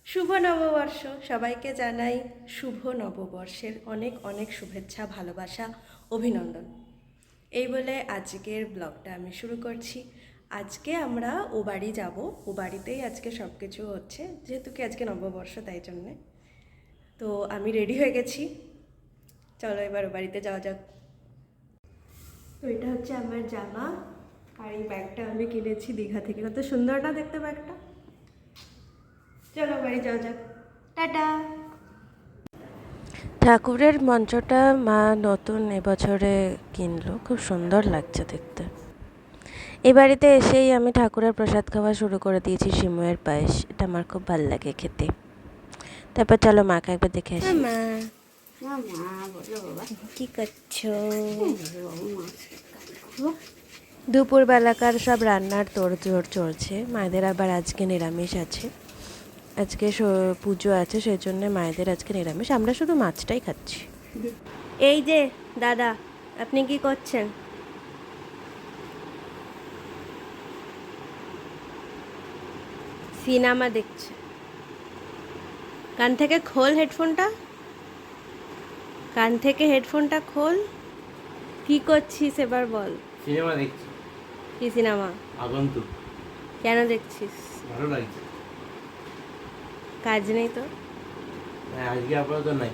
শুভ নববর্ষ সবাইকে জানাই শুভ নববর্ষের অনেক অনেক শুভেচ্ছা ভালোবাসা অভিনন্দন। এই বলে আজকের ব্লগটা আমি শুরু করছি। আজকে আমরা ও বাড়ি যাবো, ও বাড়িতেই আজকে সব কিছু হচ্ছে, যেহেতু কি আজকে নববর্ষ তাই জন্যে। তো আমি রেডি হয়ে গেছি, চলো এবার ও বাড়িতে যাওয়া যাক। তো এটা হচ্ছে আমার জামা, আর এই ব্যাগটা আমি কিনেছি দীঘা থেকে। কত সুন্দর না দেখতে ব্যাগটা। চলো বাড়ি যাওয়া যাক, টাটা। ঠাকুরের মঞ্চটা মা নতুন এবছরে কিনলো, খুব সুন্দর লাগছে দেখতে। এই বাড়িতে এসেই আমি ঠাকুরের প্রসাদ খাওয়া শুরু করে দিয়েছি, সিমুয়ের পায়েস। এটা আমার খুব ভালো লাগে খেতে। তারপর চলো মাকে একবার দেখে আসি। মা কি করছো? দুপুরবেলাকার সব রান্নার তোড়জোড় চলছে। মায়েদের আবার আজকে নিরামিষ আছে, আজকে পুজো আছে, সেই জন্য মায়েদের আজকে নিরামিষ। আমরা শুধু মাছটাই খাচ্ছি। এই যে দাদা, আপনি কি করছেন? সিনেমা দেখছে। কান থেকে খোল হেডফোনটা, কান থেকে হেডফোনটা খোল। কি করছিস এবার বল। সিনেমা দেখছি। কি সিনেমা? আগন্তুক। কেন দেখছিস? ভালো লাগছে। কাজ নেই তো? হ্যাঁ, আজকে আপাতত নাই।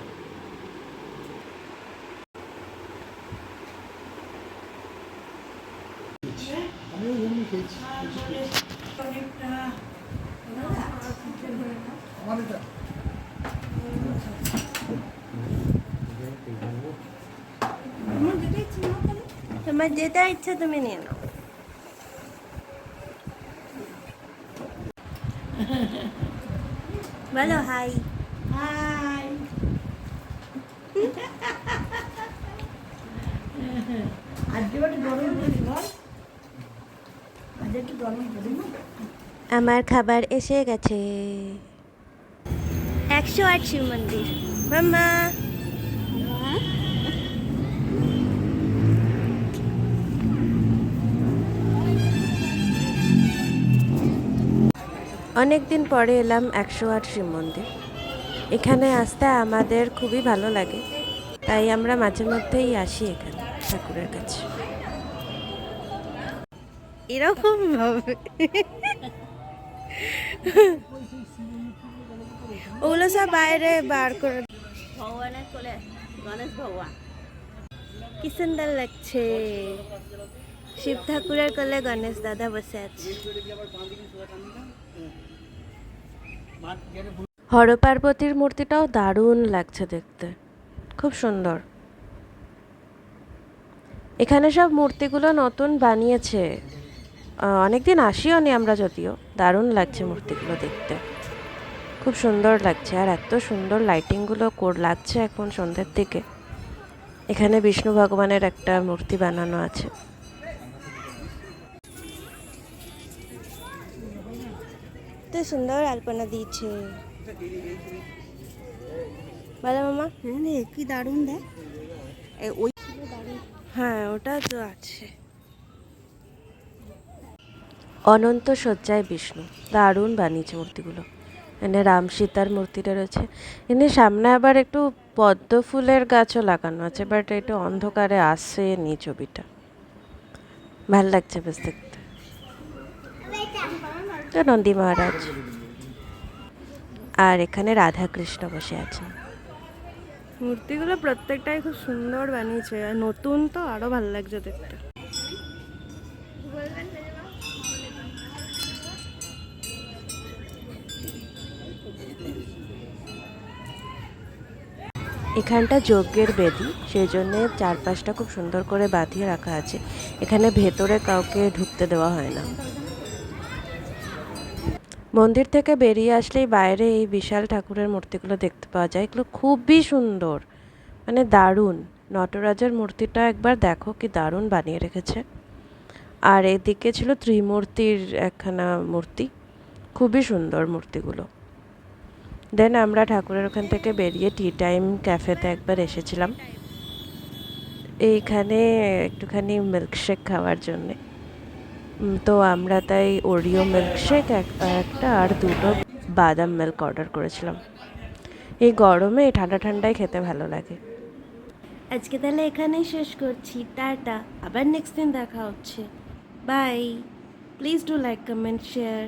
তোমার যেটা ইচ্ছা তুমি নিয়ে নাও। বলো হাই। হাই। আজকে একটু গরম করি বল, আজকে একটু গরম করি না। আমার খাবার এসে গেছে। 108 শিব মন্দির। মাম্মা অনেক দিন পরে এলাম 108 শিব মন্দির। এখানে আসতে আমাদের খুবই ভালো লাগে, তাই আমরা মাঝে মধ্যেই আসি এখানে ঠাকুরের কাছে। এরকম ভাবে ওগুলো সব বাইরে বার করে। ভগবানের কোলে গণেশ ভগবান, কি সুন্দর লাগছে। শিব ঠাকুরের কোলে গণেশ দাদা বসে আছে। হরপার্বতীর মূর্তিটাও দারুণ লাগছে দেখতে, খুব সুন্দর। এখানে সব মূর্তিগুলো নতুন বানিয়েছে, অনেকদিন আসিও নি আমরা, যদিও দারুণ লাগছে মূর্তিগুলো দেখতে, খুব সুন্দর লাগছে। আর এত সুন্দর লাইটিংগুলো লাগছে এখন সন্ধ্যের দিকে। এখানে বিষ্ণু ভগবানের একটা মূর্তি বানানো আছে। তো সুন্দর আলপনা দিয়েছে। বলো মামা। হ্যাঁ রে, কি দারুণ দেখ। ওই হ্যাঁ ওটা তো আছে। অনন্ত শয্যায় বিষ্ণু, দারুণ বানিয়েছে মূর্তিগুলো। এখানে রাম সীতার মূর্তিটা রয়েছে। এখানে সামনে আবার একটু পদ্ম ফুলের গাছও লাগানো আছে, বাট এটা অন্ধকারে আসেনি ছবিটা। ভাল লাগছে বেশ দেখতে। তো নন্দী মহারাজ, আর এখানে রাধা কৃষ্ণ বসে আছেন। মূর্তিগুলো প্রত্যেকটাই খুব সুন্দর বানিয়েছে, আর নতুন তো আরো ভালো লাগছে দেখতে। এখানটা যজ্ঞের বেদি, সেই জন্যে চারপাশটা খুব সুন্দর করে বাঁধিয়ে রাখা আছে। এখানে ভেতরে কাউকে ঢুকতে দেওয়া হয় না। মন্দির থেকে বেরিয়ে আসলেই বাইরে এই বিশাল ঠাকুরের মূর্তিগুলো দেখতে পাওয়া যায়। এগুলো খুবই সুন্দর, মানে দারুণ। নটরাজের মূর্তিটা একবার দেখো, কি দারুণ বানিয়ে রেখেছে। আর এদিকে ছিল ত্রিমূর্তির একখানা মূর্তি, খুবই সুন্দর মূর্তিগুলো। দেন আমরা ঠাকুরের ওখান থেকে বেরিয়ে টি টাইম ক্যাফেতে একবার এসেছিলাম, এইখানে একটুখানি মিল্কশেক খাওয়ার জন্যে। তো আমরা তাই ওরিও মিল্কশেক একটা আর দুটো বাদাম মিল্ক অর্ডার করেছিলাম। এই গরমে এই ঠান্ডা ঠান্ডায় খেতে ভালো লাগে। আজকে তাহলে এখানেই শেষ করছি, টাটা, আবার নেক্সট দিন দেখা হচ্ছে, bye. Please do like, comment, share.